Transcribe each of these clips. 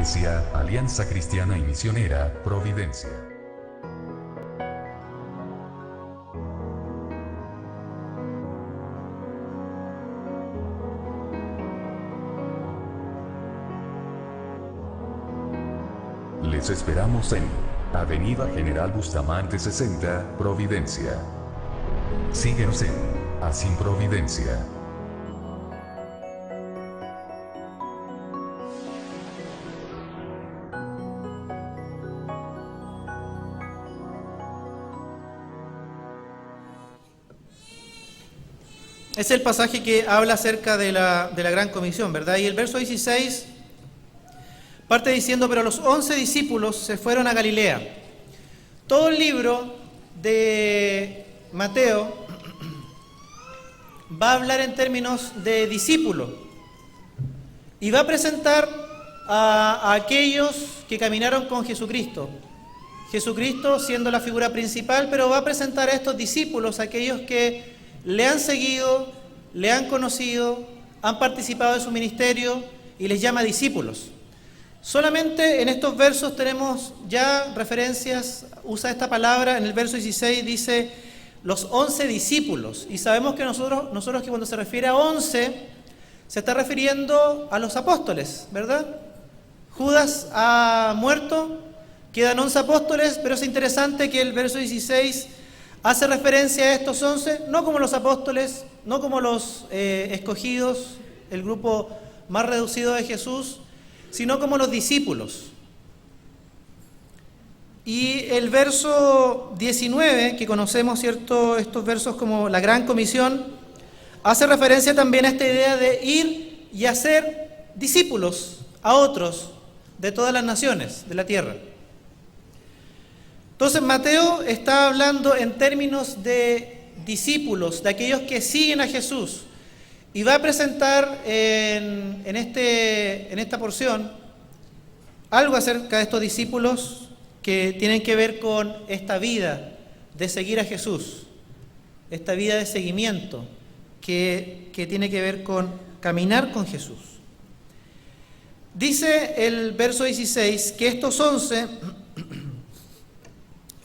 Iglesia, Alianza Cristiana y Misionera, Providencia. Les esperamos en Avenida General Bustamante 60, Providencia. Síguenos en Así Providencia. Es el pasaje que habla acerca de la Gran Comisión, ¿verdad? Y el verso 16 parte diciendo: pero los 11 discípulos se fueron a Galilea. Todo el libro de Mateo va a hablar en términos de discípulos y va a presentar a aquellos que caminaron con Jesucristo. Jesucristo siendo la figura principal, pero va a presentar a estos discípulos, aquellos que le han seguido, le han conocido, han participado de su ministerio y les llama discípulos. Solamente en estos versos tenemos ya referencias, usa esta palabra, en el verso 16 dice los 11 discípulos, y sabemos que nosotros que cuando se refiere a 11 se está refiriendo a los apóstoles, ¿verdad? Judas ha muerto, quedan 11 apóstoles, pero es interesante que el verso 16 hace referencia a estos 11, no como los apóstoles, no como los escogidos, el grupo más reducido de Jesús, sino como los discípulos. Y el verso 19, que conocemos, ¿cierto?, estos versos como la Gran Comisión, hace referencia también a esta idea de ir y hacer discípulos a otros de todas las naciones de la tierra. Entonces Mateo está hablando en términos de discípulos, de aquellos que siguen a Jesús, y va a presentar en esta porción algo acerca de estos discípulos que tienen que ver con esta vida de seguir a Jesús, esta vida de seguimiento que tiene que ver con caminar con Jesús. Dice el verso 16 que estos 11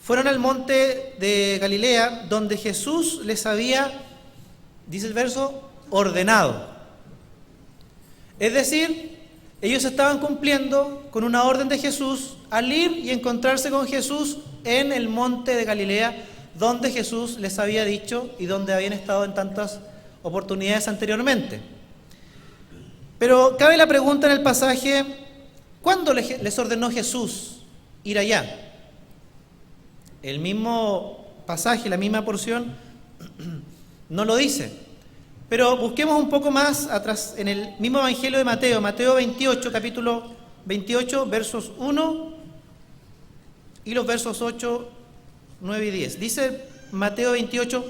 fueron al monte de Galilea, donde Jesús les había, dice el verso, ordenado. Es decir, ellos estaban cumpliendo con una orden de Jesús al ir y encontrarse con Jesús en el monte de Galilea, donde Jesús les había dicho y donde habían estado en tantas oportunidades anteriormente. Pero cabe la pregunta en el pasaje: ¿cuándo les ordenó Jesús ir allá? El mismo pasaje, la misma porción, no lo dice. Pero busquemos un poco más atrás, en el mismo Evangelio de Mateo, Mateo 28, capítulo 28, versos 1 y los versos 8, 9 y 10. Dice Mateo 28: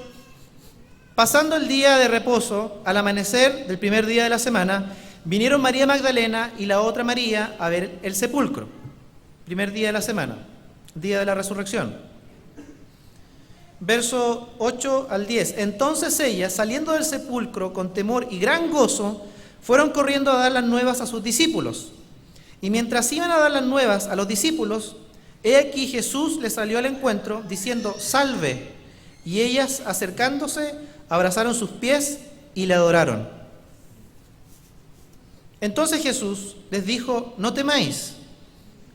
pasando el día de reposo, al amanecer del primer día de la semana, vinieron María Magdalena y la otra María a ver el sepulcro. Primer día de la semana, día de la resurrección. Verso 8 al 10. Entonces ellas, saliendo del sepulcro con temor y gran gozo, fueron corriendo a dar las nuevas a sus discípulos. Y mientras iban a dar las nuevas a los discípulos, he aquí Jesús les salió al encuentro, diciendo: salve. Y ellas, acercándose, abrazaron sus pies y le adoraron. Entonces Jesús les dijo: no temáis,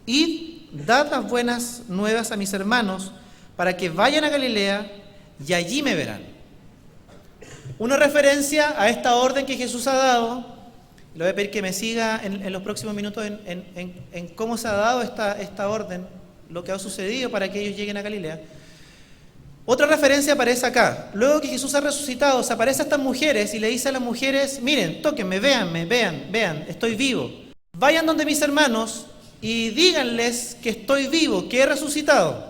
id, dad las buenas nuevas a mis hermanos, para que vayan a Galilea y allí me verán. Una referencia a esta orden que Jesús ha dado. Le voy a pedir que me siga en los próximos minutos en cómo se ha dado esta orden, lo que ha sucedido para que ellos lleguen a Galilea. Otra referencia aparece acá. Luego que Jesús ha resucitado, se aparece a estas mujeres y le dice a las mujeres: miren, tóquenme, vean, estoy vivo. Vayan donde mis hermanos y díganles que estoy vivo, que he resucitado.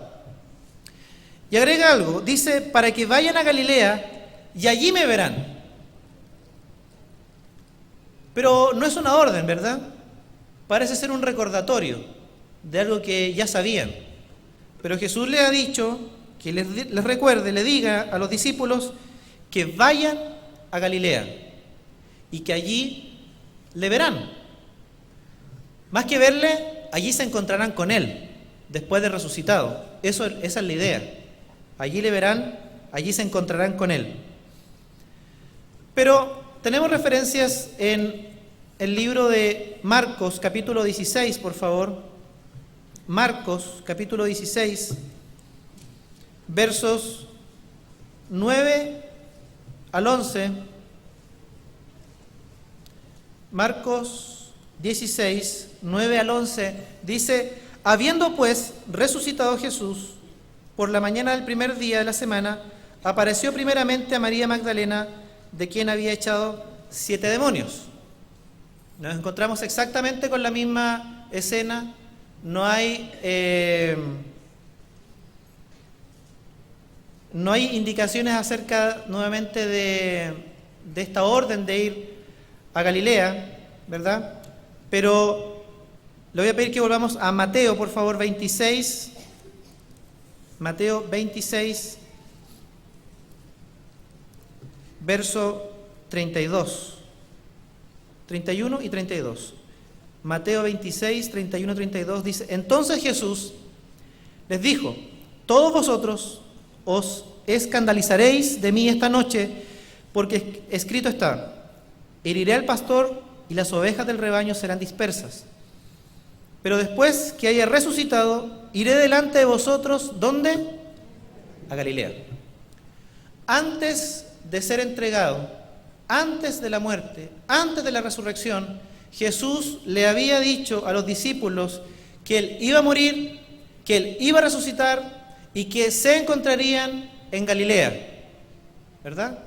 Y agrega algo, dice: para que vayan a Galilea y allí me verán. Pero no es una orden, ¿verdad? Parece ser un recordatorio de algo que ya sabían. Pero Jesús les ha dicho que les recuerde, le diga a los discípulos que vayan a Galilea y que allí le verán. Más que verle, allí se encontrarán con Él, después de resucitado. Esa es la idea. Allí le verán, allí se encontrarán con Él. Pero tenemos referencias en el libro de Marcos, capítulo 16, por favor. Marcos, capítulo 16, versos 9 al 11. Marcos 16, 9 al 11, dice: habiendo pues resucitado Jesús, por la mañana del primer día de la semana, apareció primeramente a María Magdalena, de quien había echado 7 demonios. Nos encontramos exactamente con la misma escena. No hay indicaciones acerca nuevamente de esta orden de ir a Galilea, ¿verdad? Pero le voy a pedir que volvamos a Mateo, por favor, 26. Mateo 26, verso 32. 31 y 32. Mateo 26, 31 y 32 dice: entonces Jesús les dijo: todos vosotros os escandalizaréis de mí esta noche, porque escrito está: heriré al pastor y las ovejas del rebaño serán dispersas. Pero después que haya resucitado, iré delante de vosotros, ¿dónde? A Galilea. Antes de ser entregado, antes de la muerte, antes de la resurrección, Jesús le había dicho a los discípulos que Él iba a morir, que Él iba a resucitar y que se encontrarían en Galilea, ¿verdad?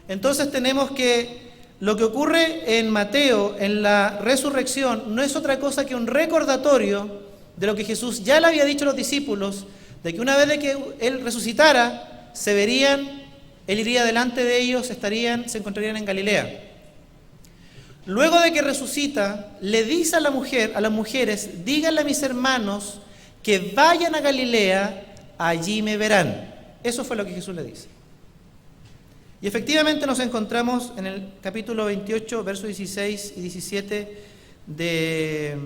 Entonces tenemos que lo que ocurre en Mateo, en la resurrección, no es otra cosa que un recordatorio de lo que Jesús ya le había dicho a los discípulos, de que una vez de que Él resucitara, se verían, Él iría delante de ellos, se encontrarían en Galilea. Luego de que resucita, le dice a las mujeres: díganle a mis hermanos que vayan a Galilea, allí me verán. Eso fue lo que Jesús le dice. Y efectivamente nos encontramos en el capítulo 28, versos 16 y 17 de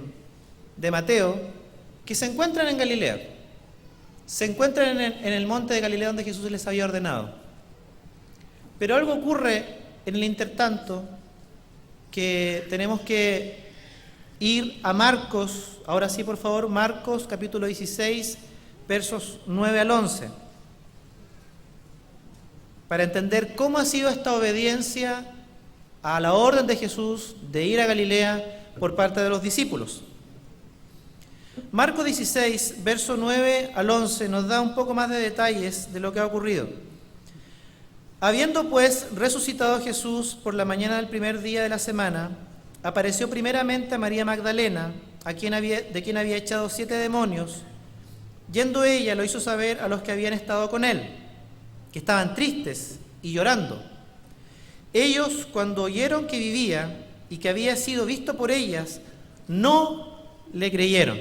Mateo, que se encuentran en Galilea. Se encuentran en el monte de Galilea donde Jesús les había ordenado. Pero algo ocurre en el intertanto, que tenemos que ir a Marcos. Ahora sí, por favor, Marcos capítulo 16, versos 9 al 11. Para entender cómo ha sido esta obediencia a la orden de Jesús de ir a Galilea por parte de los discípulos. Marcos 16, verso 9 al 11, nos da un poco más de detalles de lo que ha ocurrido. Habiendo pues resucitado Jesús por la mañana del primer día de la semana, apareció primeramente a María Magdalena, de quien había echado 7 demonios. Yendo ella, lo hizo saber a los que habían estado con él, que estaban tristes y llorando. Ellos, cuando oyeron que vivía y que había sido visto por ellas, no le creyeron.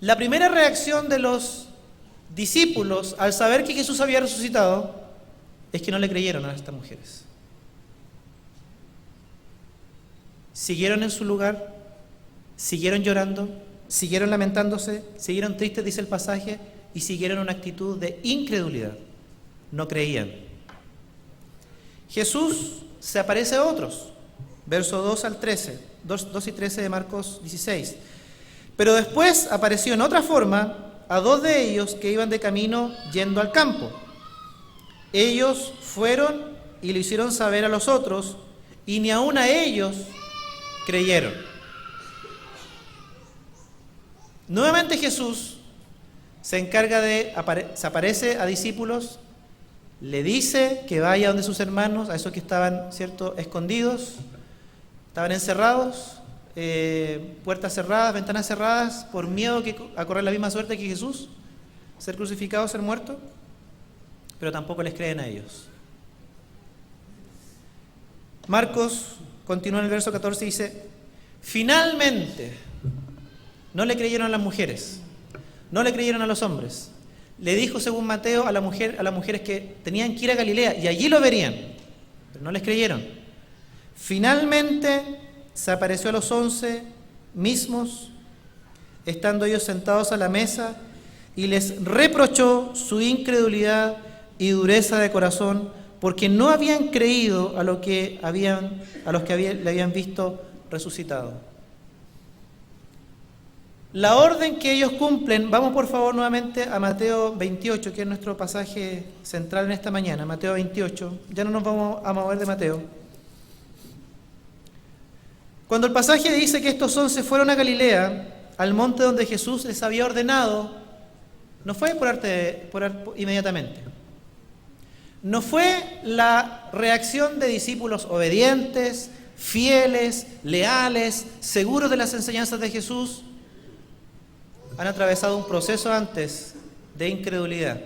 La primera reacción de los discípulos al saber que Jesús había resucitado es que no le creyeron a estas mujeres. Siguieron en su lugar, siguieron llorando, siguieron lamentándose, siguieron tristes, dice el pasaje, y siguieron una actitud de incredulidad. No creían. Jesús se aparece a otros, versos 2 al 13, 2 y 13 de Marcos 16. Pero después apareció en otra forma a 2 de ellos que iban de camino yendo al campo. Ellos fueron y lo hicieron saber a los otros, y ni aun a ellos creyeron. Nuevamente Jesús se aparece a discípulos, le dice que vaya donde sus hermanos, a esos que estaban, ¿cierto?, escondidos, estaban encerrados, puertas cerradas, ventanas cerradas, por miedo a correr la misma suerte que Jesús, ser crucificado, ser muerto, pero tampoco les creen a ellos. Marcos continúa en el verso 14 y dice: finalmente no le creyeron a las mujeres, no le creyeron a los hombres. Le dijo, según Mateo, a las mujeres que tenían que ir a Galilea y allí lo verían, pero no les creyeron. Finalmente se apareció a los 11 mismos, estando ellos sentados a la mesa, y les reprochó su incredulidad y dureza de corazón, porque no habían creído a los que le habían visto resucitado. La orden que ellos cumplen, vamos por favor nuevamente a Mateo 28, que es nuestro pasaje central en esta mañana, Mateo 28, ya no nos vamos a mover de Mateo. Cuando el pasaje dice que estos 11 fueron a Galilea, al monte donde Jesús les había ordenado, no fue inmediatamente. No fue la reacción de discípulos obedientes, fieles, leales, seguros de las enseñanzas de Jesús. Han atravesado un proceso antes de incredulidad,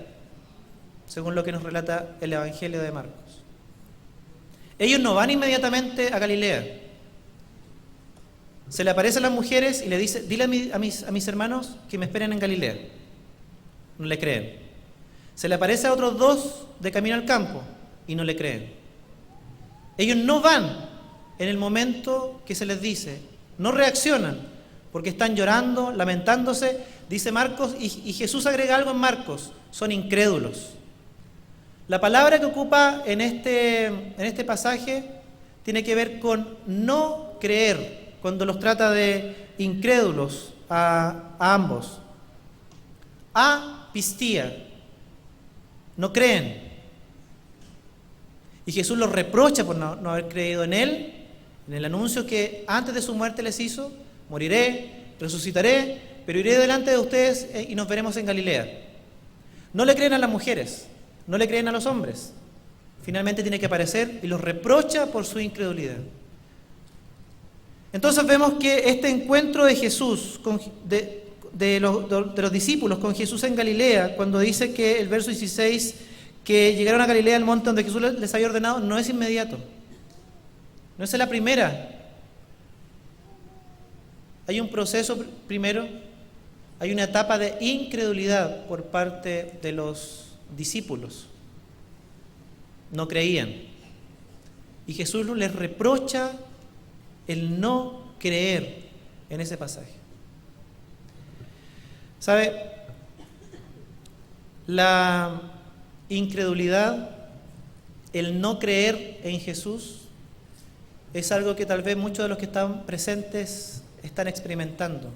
según lo que nos relata el Evangelio de Marcos. Ellos no van inmediatamente a Galilea. Se le aparecen las mujeres y le dice: dile a mis hermanos que me esperen en Galilea. No le creen. Se le aparece a otros 2 de camino al campo y no le creen. Ellos no van en el momento que se les dice, no reaccionan, porque están llorando, lamentándose, dice Marcos, y Jesús agrega algo en Marcos: son incrédulos. La palabra que ocupa en este pasaje tiene que ver con no creer, cuando los trata de incrédulos a ambos. Apistía, no creen. Y Jesús los reprocha por no haber creído en Él, en el anuncio que antes de su muerte les hizo: moriré, resucitaré, pero iré delante de ustedes y nos veremos en Galilea. No le creen a las mujeres, no le creen a los hombres. Finalmente tiene que aparecer y los reprocha por su incredulidad. Entonces vemos que este encuentro de Jesús, de los discípulos con Jesús en Galilea, cuando dice que el verso 16, que llegaron a Galilea, al monte donde Jesús les había ordenado, no es inmediato. No es la primera. Hay un proceso primero, hay una etapa de incredulidad por parte de los discípulos. No creían. Y Jesús les reprocha el no creer en ese pasaje. ¿Sabe? La incredulidad, el no creer en Jesús, es algo que tal vez muchos de los que están presentes están experimentando.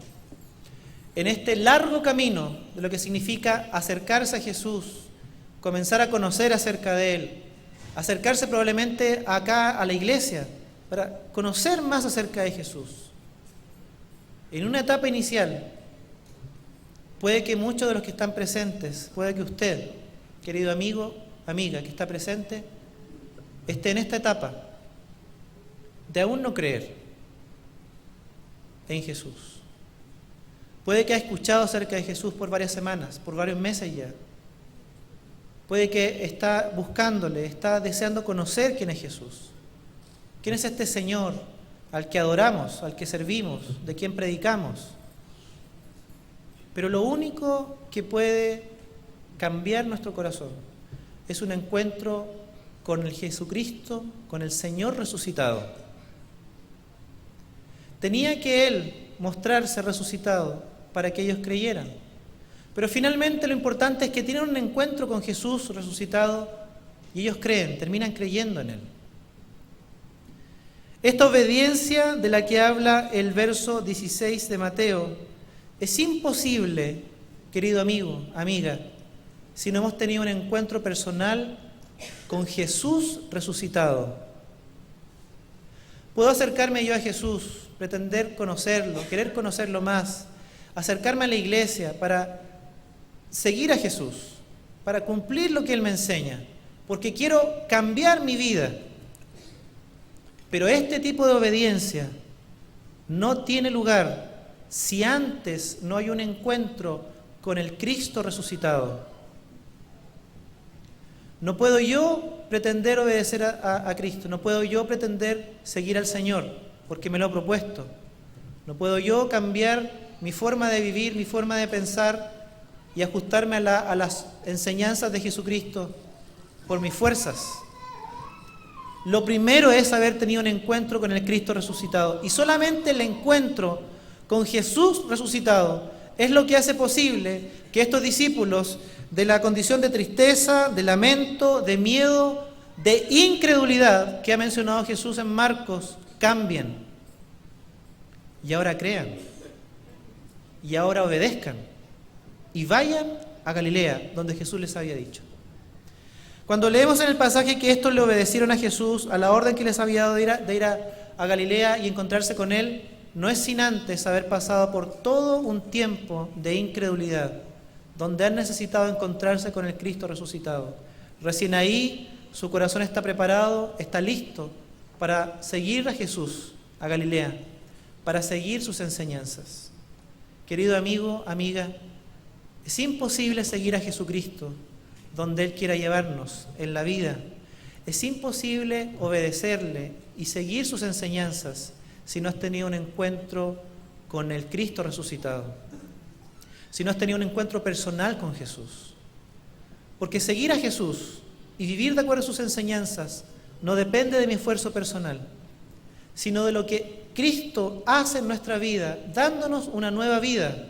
En este largo camino de lo que significa acercarse a Jesús, comenzar a conocer acerca de Él, acercarse probablemente acá a la iglesia para conocer más acerca de Jesús. En una etapa inicial, puede que muchos de los que están presentes, puede que usted, querido amigo, amiga que está presente, esté en esta etapa de aún no creer en Jesús. Puede que haya escuchado acerca de Jesús por varias semanas, por varios meses ya. Puede que está buscándole, está deseando conocer quién es Jesús. ¿Quién es este Señor al que adoramos, al que servimos, de quien predicamos? Pero lo único que puede cambiar nuestro corazón es un encuentro con el Jesucristo, con el Señor resucitado. Tenía que Él mostrarse resucitado para que ellos creyeran. Pero finalmente lo importante es que tienen un encuentro con Jesús resucitado y ellos creen, terminan creyendo en Él. Esta obediencia de la que habla el verso 16 de Mateo es imposible, querido amigo, amiga, si no hemos tenido un encuentro personal con Jesús resucitado. Puedo acercarme yo a Jesús, pretender conocerlo, querer conocerlo más, acercarme a la iglesia para seguir a Jesús, para cumplir lo que Él me enseña, porque quiero cambiar mi vida. Pero este tipo de obediencia no tiene lugar si antes no hay un encuentro con el Cristo resucitado. No puedo yo pretender obedecer a Cristo, no puedo yo pretender seguir al Señor, porque me lo he propuesto. No puedo yo cambiar mi forma de vivir, mi forma de pensar y ajustarme a las enseñanzas de Jesucristo por mis fuerzas. Lo primero es haber tenido un encuentro con el Cristo resucitado. Y solamente el encuentro con Jesús resucitado, es lo que hace posible que estos discípulos, de la condición de tristeza, de lamento, de miedo, de incredulidad que ha mencionado Jesús en Marcos, cambien y ahora crean y ahora obedezcan y vayan a Galilea, donde Jesús les había dicho. Cuando leemos en el pasaje que estos le obedecieron a Jesús, a la orden que les había dado de ir a Galilea y encontrarse con Él, no es sin antes haber pasado por todo un tiempo de incredulidad, donde han necesitado encontrarse con el Cristo resucitado. Recién ahí su corazón está preparado, está listo para seguir a Jesús, a Galilea, para seguir sus enseñanzas. Querido amigo, amiga, es imposible seguir a Jesucristo donde Él quiera llevarnos en la vida. Es imposible obedecerle y seguir sus enseñanzas si no has tenido un encuentro con el Cristo resucitado, si no has tenido un encuentro personal con Jesús. Porque seguir a Jesús y vivir de acuerdo a sus enseñanzas no depende de mi esfuerzo personal, sino de lo que Cristo hace en nuestra vida, dándonos una nueva vida,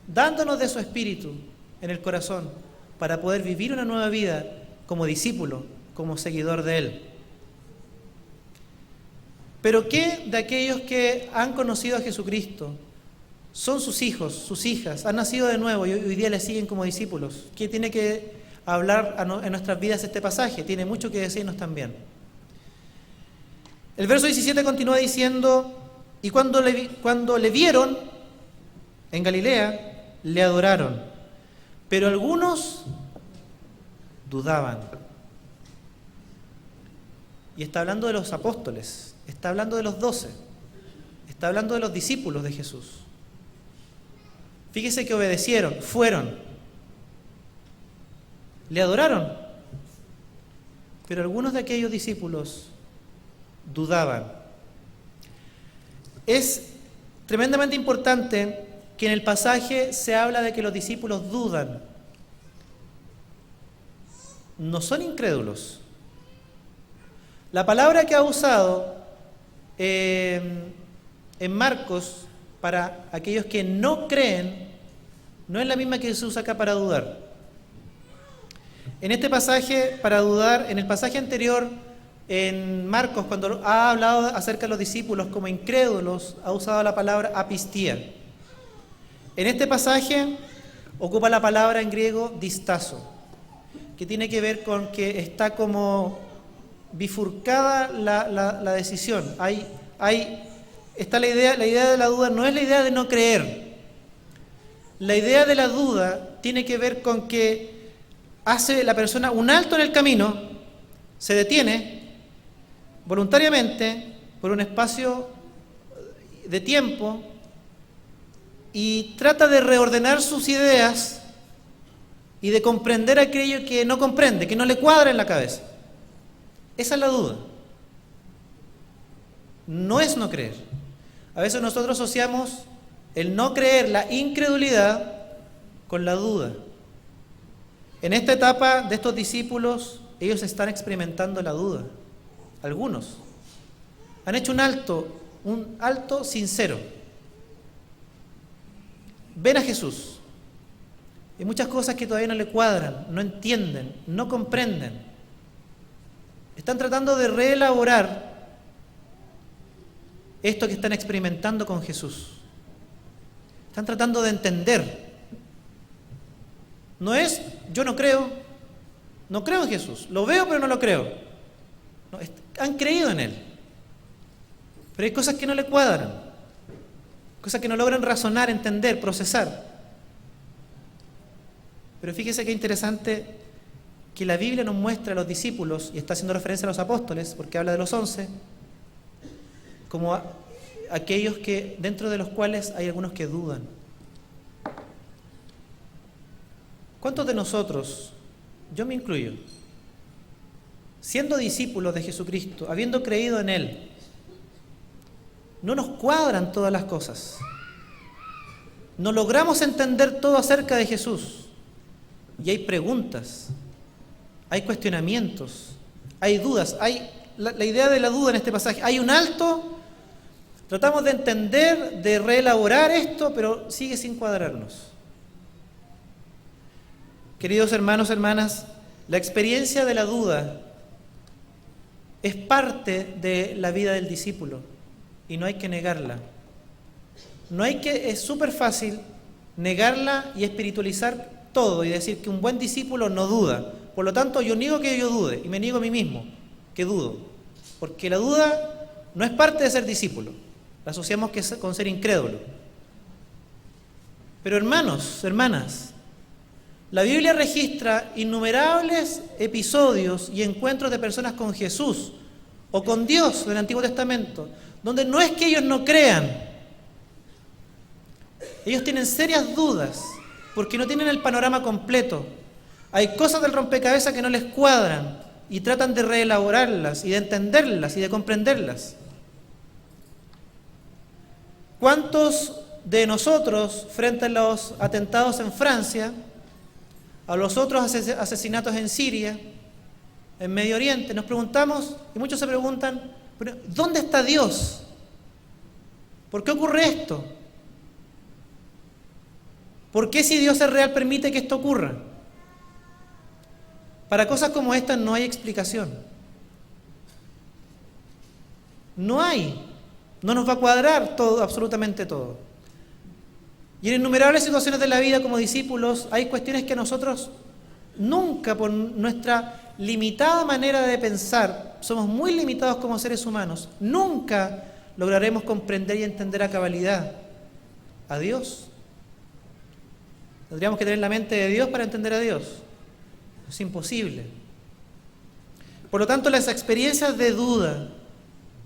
dándonos de su Espíritu en el corazón, para poder vivir una nueva vida como discípulo, como seguidor de Él. Pero ¿qué de aquellos que han conocido a Jesucristo, son sus hijos, sus hijas, han nacido de nuevo y hoy día le siguen como discípulos? ¿Qué tiene que hablar en nuestras vidas este pasaje? Tiene mucho que decirnos también. El verso 17 continúa diciendo: y cuando le vieron en Galilea, le adoraron, pero algunos dudaban. Y está hablando de los apóstoles, está hablando de los 12, está hablando de los discípulos de Jesús. Fíjese que obedecieron, fueron, le adoraron, pero algunos de aquellos discípulos dudaban. Es tremendamente importante que en el pasaje se habla de que los discípulos dudan. No son incrédulos. La palabra que ha usado en Marcos para aquellos que no creen no es la misma que se usa acá para dudar. En este pasaje, para dudar, en el pasaje anterior, en Marcos, cuando ha hablado acerca de los discípulos como incrédulos, ha usado la palabra apistía. En este pasaje ocupa la palabra en griego distazo, que tiene que ver con que está como bifurcada la decisión. Está la idea de la duda, no es la idea de no creer. La idea de la duda tiene que ver con que hace la persona un alto en el camino, se detiene voluntariamente por un espacio de tiempo y trata de reordenar sus ideas y de comprender aquello que no comprende, que no le cuadra en la cabeza. Esa es la duda. No es no creer. A veces nosotros asociamos el no creer, la incredulidad, con la duda. En esta etapa de estos discípulos, ellos están experimentando la duda. Algunos han hecho un alto sincero. Ven a Jesús. Hay muchas cosas que todavía no le cuadran, no entienden, no comprenden. Están tratando de reelaborar esto que están experimentando con Jesús. Están tratando de entender. No es, yo no creo en Jesús. Lo veo pero no lo creo. No, han creído en Él. Pero hay cosas que no le cuadran. Cosas que no logran razonar, entender, procesar. Pero fíjese qué interesante que la Biblia nos muestra a los discípulos, y está haciendo referencia a los apóstoles, porque habla de los 11, como aquellos que, dentro de los cuales hay algunos que dudan. ¿Cuántos de nosotros, yo me incluyo, siendo discípulos de Jesucristo, habiendo creído en Él, no nos cuadran todas las cosas? No logramos entender todo acerca de Jesús. Y hay preguntas, hay cuestionamientos, hay dudas. Hay la idea de la duda en este pasaje. Hay un alto Tratamos de entender, de reelaborar esto, pero sigue sin cuadrarnos. Queridos hermanos, hermanas, la experiencia de la duda es parte de la vida del discípulo y no hay que negarla. Es súper fácil negarla y espiritualizar todo y decir que un buen discípulo no duda. Por lo tanto, yo niego que yo dude y me niego a mí mismo que dudo. Porque la duda no es parte de ser discípulo. La asociamos con ser incrédulo. Pero hermanos, hermanas, la Biblia registra innumerables episodios y encuentros de personas con Jesús o con Dios del Antiguo Testamento, donde no es que ellos no crean, ellos tienen serias dudas porque no tienen el panorama completo. Hay cosas del rompecabezas que no les cuadran y tratan de reelaborarlas y de entenderlas y de comprenderlas. ¿Cuántos de nosotros, frente a los atentados en Francia, a los otros asesinatos en Siria, en Medio Oriente, nos preguntamos, y muchos se preguntan, ¿dónde está Dios? ¿Por qué ocurre esto? ¿Por qué, si Dios es real, permite que esto ocurra? Para cosas como estas no hay explicación. No nos va a cuadrar todo, absolutamente todo. Y en innumerables situaciones de la vida como discípulos hay cuestiones que nosotros nunca, por nuestra limitada manera de pensar, somos muy limitados como seres humanos, nunca lograremos comprender y entender a cabalidad a Dios. Tendríamos que tener la mente de Dios para entender a Dios. Es imposible. Por lo tanto, las experiencias de duda,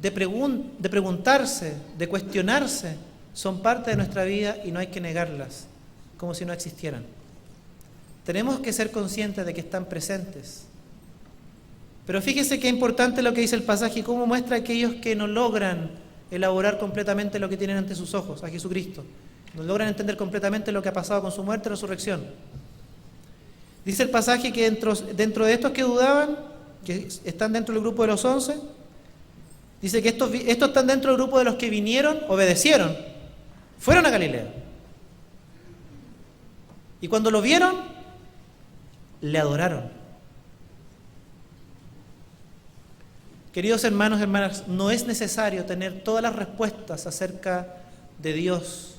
de preguntarse, de cuestionarse, son parte de nuestra vida y no hay que negarlas, como si no existieran. Tenemos que ser conscientes de que están presentes. Pero fíjese qué importante lo que dice el pasaje y cómo muestra a aquellos que no logran elaborar completamente lo que tienen ante sus ojos, a Jesucristo. No logran entender completamente lo que ha pasado con su muerte y resurrección. Dice el pasaje que dentro de estos que dudaban, que están dentro del grupo de los 11, dice que estos están dentro del grupo de los que vinieron, obedecieron, fueron a Galilea. Y cuando lo vieron, le adoraron. Queridos hermanos y hermanas, no es necesario tener todas las respuestas acerca de Dios,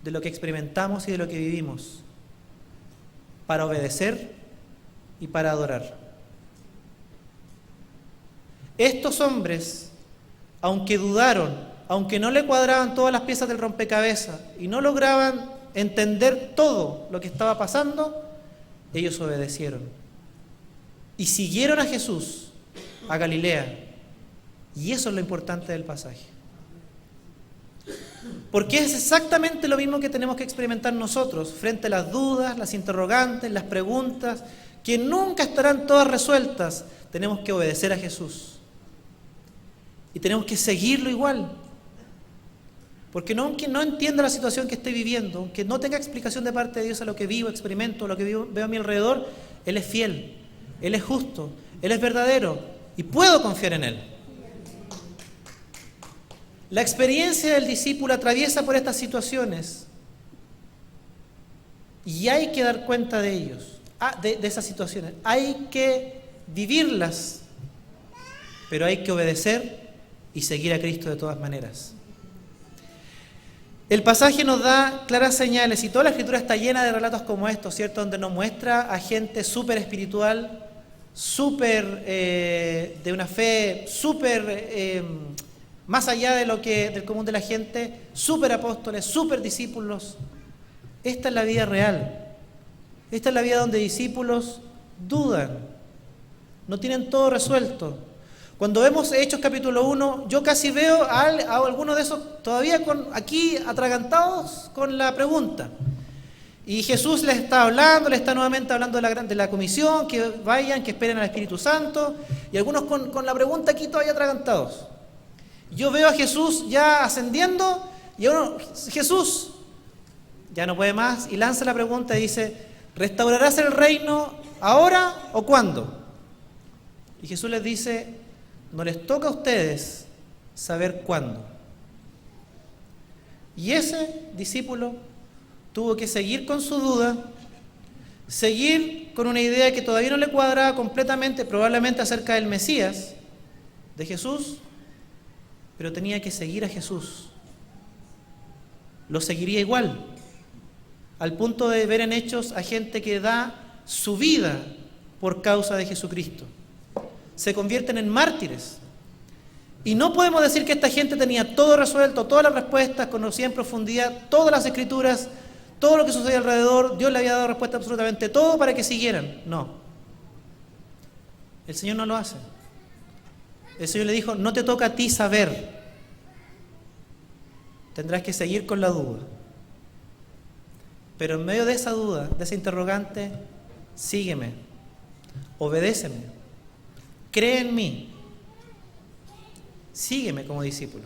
de lo que experimentamos y de lo que vivimos, para obedecer y para adorar. Estos hombres, aunque dudaron, aunque no le cuadraban todas las piezas del rompecabezas y no lograban entender todo lo que estaba pasando, ellos obedecieron y siguieron a Jesús a Galilea. Y eso es lo importante del pasaje. Porque es exactamente lo mismo que tenemos que experimentar nosotros frente a las dudas, las interrogantes, las preguntas, que nunca estarán todas resueltas. Tenemos que obedecer a Jesús. Y tenemos que seguirlo igual. Porque aunque no entienda la situación que estoy viviendo, aunque no tenga explicación de parte de Dios a lo que vivo, experimento, lo que veo a mi alrededor, Él es fiel, Él es justo, Él es verdadero y puedo confiar en Él. La experiencia del discípulo atraviesa por estas situaciones y hay que dar cuenta de ellos, de esas situaciones. Hay que vivirlas, pero hay que obedecer y seguir a Cristo de todas maneras. El pasaje nos da claras señales y toda la Escritura está llena de relatos como estos, ¿cierto? Donde nos muestra a gente súper espiritual, súper de una fe súper más allá de del común de la gente, súper apóstoles, súper discípulos. Esta es la vida real. Esta es la vida donde discípulos dudan, no tienen todo resuelto. Cuando vemos Hechos capítulo 1, yo casi veo a algunos de esos todavía aquí atragantados con la pregunta. Y Jesús les está hablando, les está nuevamente hablando de la comisión, que vayan, que esperen al Espíritu Santo, y algunos con la pregunta aquí todavía atragantados. Yo veo a Jesús ya ascendiendo y Jesús ya no puede más y lanza la pregunta y dice: ¿restaurarás el reino ahora o cuándo? Y Jesús les dice: no les toca a ustedes saber cuándo. Y ese discípulo tuvo que seguir con su duda, seguir con una idea que todavía no le cuadraba completamente, probablemente acerca del Mesías, de Jesús, pero tenía que seguir a Jesús. Lo seguiría igual, al punto de ver en Hechos a gente que da su vida por causa de Jesucristo. Se convierten en mártires. Y no podemos decir que esta gente tenía todo resuelto, todas las respuestas, conocía en profundidad todas las escrituras, todo lo que sucedía alrededor, Dios le había dado respuesta a absolutamente todo para que siguieran. No. El Señor no lo hace. El Señor le dijo, no te toca a ti saber. Tendrás que seguir con la duda. Pero en medio de esa duda, de ese interrogante, sígueme, obedéceme, cree en mí, sígueme como discípulo.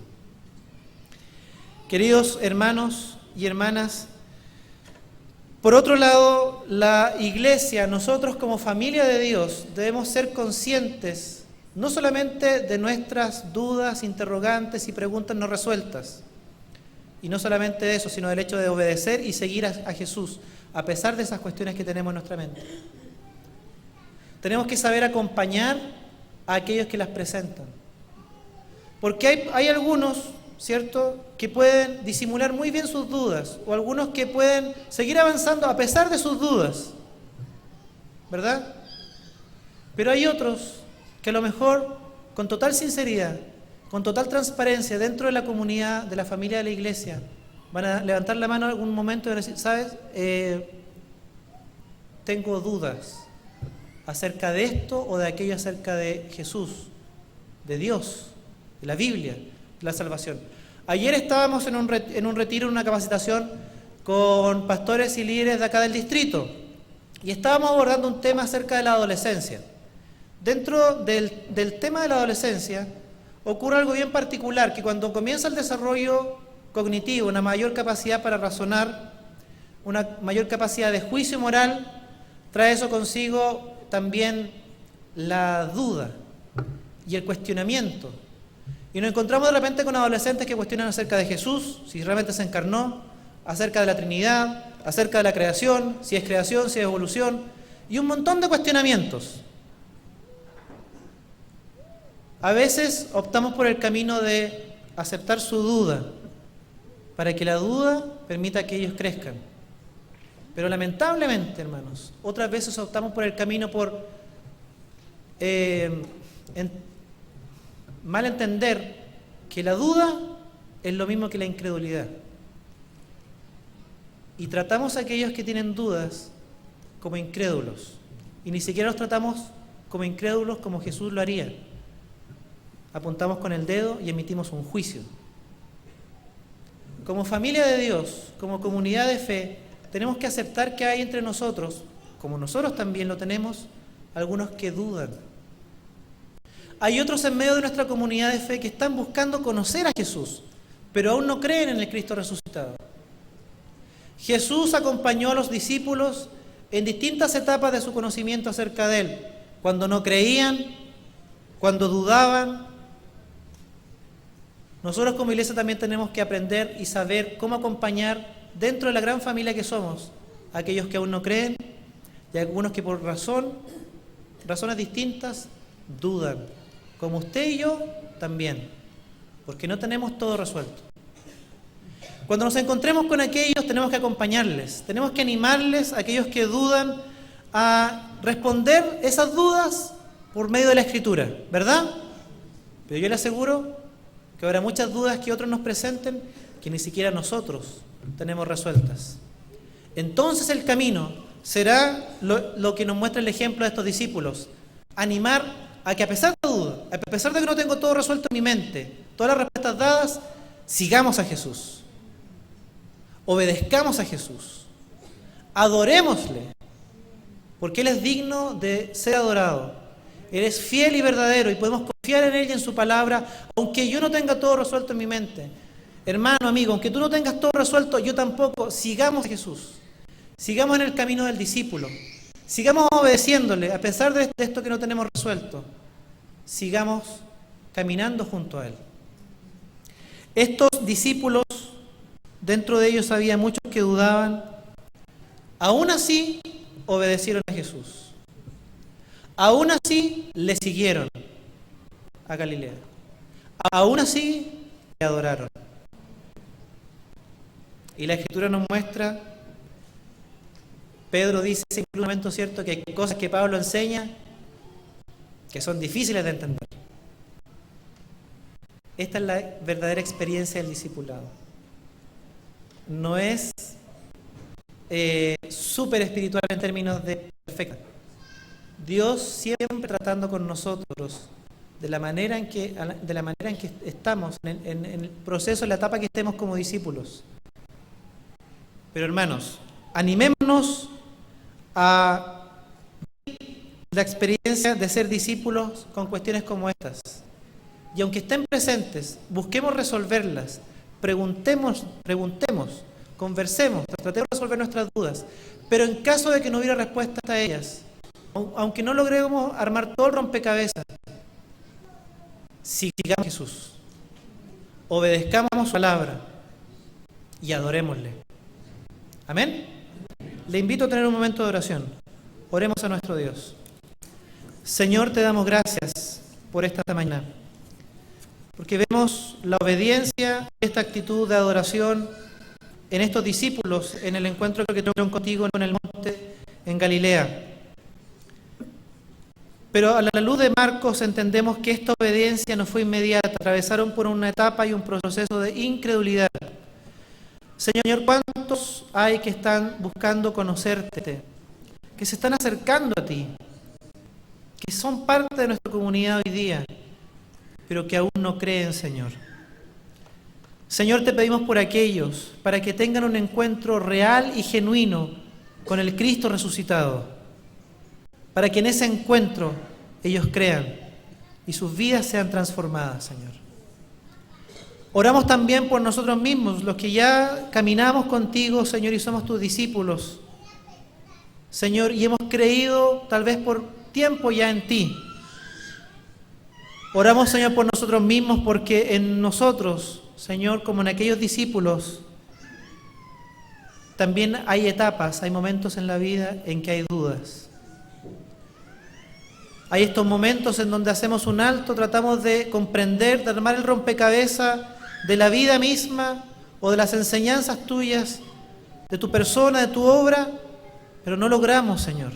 Queridos hermanos y hermanas, por otro lado, la iglesia, nosotros como familia de Dios, debemos ser conscientes no solamente de nuestras dudas, interrogantes y preguntas no resueltas, y no solamente de eso, sino del hecho de obedecer y seguir a Jesús, a pesar de esas cuestiones que tenemos en nuestra mente. Tenemos que saber acompañar a aquellos que las presentan. Porque hay algunos, ¿cierto?, que pueden disimular muy bien sus dudas, o algunos que pueden seguir avanzando a pesar de sus dudas, ¿verdad? Pero hay otros que a lo mejor, con total sinceridad, con total transparencia, dentro de la comunidad, de la familia de la iglesia, van a levantar la mano en algún momento y van a decir, ¿sabes? Tengo dudas acerca de esto o de aquello, acerca de Jesús, de Dios, de la Biblia, de la salvación. Ayer estábamos en un retiro, en una capacitación con pastores y líderes de acá del distrito, y estábamos abordando un tema acerca de la adolescencia. Dentro del tema de la adolescencia ocurre algo bien particular, que cuando comienza el desarrollo cognitivo, una mayor capacidad para razonar, una mayor capacidad de juicio moral, trae eso consigo también la duda y el cuestionamiento. Y nos encontramos de repente con adolescentes que cuestionan acerca de Jesús, si realmente se encarnó, acerca de la Trinidad, acerca de la creación, si es evolución, y un montón de cuestionamientos. A veces optamos por el camino de aceptar su duda, para que la duda permita que ellos crezcan. Pero lamentablemente, hermanos, otras veces optamos por el camino por mal entender que la duda es lo mismo que la incredulidad. Y tratamos a aquellos que tienen dudas como incrédulos. Y ni siquiera los tratamos como incrédulos como Jesús lo haría. Apuntamos con el dedo y emitimos un juicio. Como familia de Dios, como comunidad de fe, tenemos que aceptar que hay entre nosotros, como nosotros también lo tenemos, algunos que dudan. Hay otros en medio de nuestra comunidad de fe que están buscando conocer a Jesús, pero aún no creen en el Cristo resucitado. Jesús acompañó a los discípulos en distintas etapas de su conocimiento acerca de Él, cuando no creían, cuando dudaban. Nosotros como iglesia también tenemos que aprender y saber cómo acompañar dentro de la gran familia que somos a aquellos que aún no creen y a algunos que por razones distintas dudan, como usted y yo también, porque no tenemos todo resuelto. Cuando nos encontremos con aquellos tenemos que acompañarles, tenemos que animarles a aquellos que dudan a responder esas dudas por medio de la Escritura, ¿verdad? Pero yo le aseguro que habrá muchas dudas que otros nos presenten que ni siquiera nosotros tenemos resueltas. Entonces el camino será lo que nos muestra el ejemplo de estos discípulos, animar a que a pesar de la duda, a pesar de que no tengo todo resuelto en mi mente, todas las respuestas dadas, sigamos a Jesús, obedezcamos a Jesús, adorémosle, porque Él es digno de ser adorado. Él es fiel y verdadero y podemos confiar en Él y en su palabra, aunque yo no tenga todo resuelto en mi mente. Hermano, amigo, aunque tú no tengas todo resuelto, yo tampoco. Sigamos a Jesús, sigamos en el camino del discípulo, sigamos obedeciéndole a pesar de esto que no tenemos resuelto, sigamos caminando junto a Él. Estos discípulos dentro de ellos había muchos que dudaban, aún así obedecieron a Jesús. Aún así le siguieron a Galilea. Aún así le adoraron. Y la Escritura nos muestra, Pedro dice en un momento cierto que hay cosas que Pablo enseña que son difíciles de entender. Esta es la verdadera experiencia del discipulado. No es súper espiritual en términos de perfecta. Dios siempre tratando con nosotros de la manera en que estamos en el proceso, en la etapa que estemos como discípulos. Pero hermanos, animémonos a la experiencia de ser discípulos con cuestiones como estas. Y aunque estén presentes, busquemos resolverlas, preguntemos, conversemos, tratemos de resolver nuestras dudas. Pero en caso de que no hubiera respuesta a ellas, aunque no logremos armar todo el rompecabezas, sigamos a Jesús, obedezcamos su palabra y adorémosle. Amén. Le invito a tener un momento de oración. Oremos a nuestro Dios. Señor, te damos gracias por esta mañana, porque vemos la obediencia, esta actitud de adoración en estos discípulos, en el encuentro que tuvieron contigo en el monte en Galilea. Pero a la luz de Marcos entendemos que esta obediencia no fue inmediata, atravesaron por una etapa y un proceso de incredulidad. Señor, ¿cuántos hay que están buscando conocerte, que se están acercando a ti, que son parte de nuestra comunidad hoy día, pero que aún no creen, Señor? Señor, te pedimos por aquellos, para que tengan un encuentro real y genuino con el Cristo resucitado, para que en ese encuentro ellos crean y sus vidas sean transformadas, Señor. Oramos también por nosotros mismos, los que ya caminamos contigo, Señor, y somos tus discípulos, Señor, y hemos creído tal vez por tiempo ya en ti. Oramos, Señor, por nosotros mismos, porque en nosotros, Señor, como en aquellos discípulos, también hay etapas, hay momentos en la vida en que hay dudas. Hay estos momentos en donde hacemos un alto, tratamos de comprender, de armar el rompecabezas de la vida misma o de las enseñanzas tuyas, de tu persona, de tu obra, pero no logramos, Señor.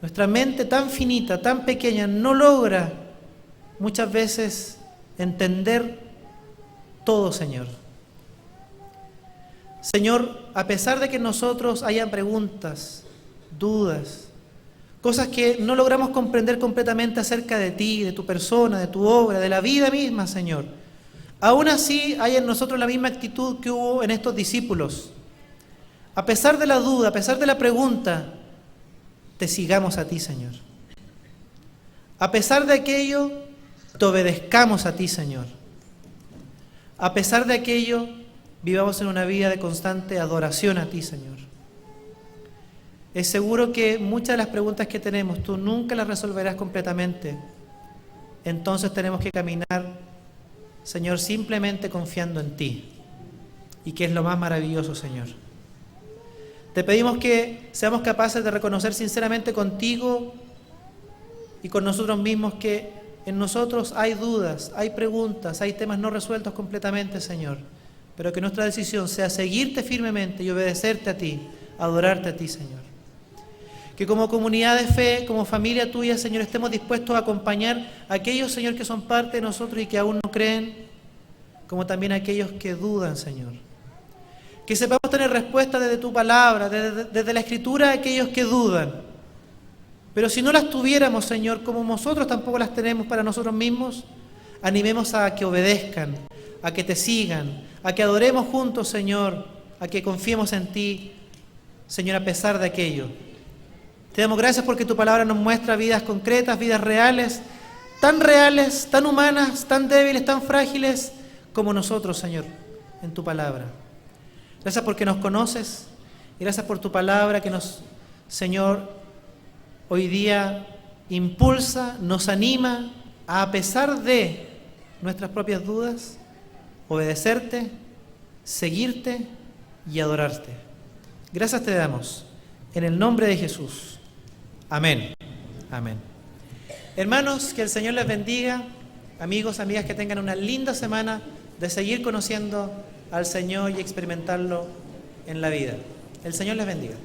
Nuestra mente tan finita, tan pequeña, no logra muchas veces entender todo, Señor. Señor, a pesar de que en nosotros hayan preguntas, dudas, cosas que no logramos comprender completamente acerca de ti, de tu persona, de tu obra, de la vida misma, Señor, aún así hay en nosotros la misma actitud que hubo en estos discípulos. A pesar de la duda, a pesar de la pregunta, te sigamos a ti, Señor. A pesar de aquello, te obedezcamos a ti, Señor. A pesar de aquello, vivamos en una vida de constante adoración a ti, Señor. Es seguro que muchas de las preguntas que tenemos, tú nunca las resolverás completamente. Entonces tenemos que caminar, Señor, simplemente confiando en ti. Y que es lo más maravilloso, Señor. Te pedimos que seamos capaces de reconocer sinceramente contigo y con nosotros mismos que en nosotros hay dudas, hay preguntas, hay temas no resueltos completamente, Señor. Pero que nuestra decisión sea seguirte firmemente y obedecerte a ti, adorarte a ti, Señor. Que como comunidad de fe, como familia tuya, Señor, estemos dispuestos a acompañar a aquellos, Señor, que son parte de nosotros y que aún no creen, como también a aquellos que dudan, Señor. Que sepamos tener respuesta desde tu palabra, desde la Escritura a aquellos que dudan. Pero si no las tuviéramos, Señor, como nosotros tampoco las tenemos para nosotros mismos, animemos a que obedezcan, a que te sigan, a que adoremos juntos, Señor, a que confiemos en ti, Señor, a pesar de aquello. Te damos gracias porque tu palabra nos muestra vidas concretas, vidas reales, tan humanas, tan débiles, tan frágiles como nosotros, Señor, en tu palabra. Gracias porque nos conoces y gracias por tu palabra que nos, Señor, hoy día impulsa, nos anima a pesar de nuestras propias dudas, obedecerte seguirte y adorarte. Gracias te damos, en el nombre de Jesús. Amén. Amén. Hermanos, que el Señor les bendiga. Amigos, amigas, que tengan una linda semana de seguir conociendo al Señor y experimentarlo en la vida. El Señor les bendiga.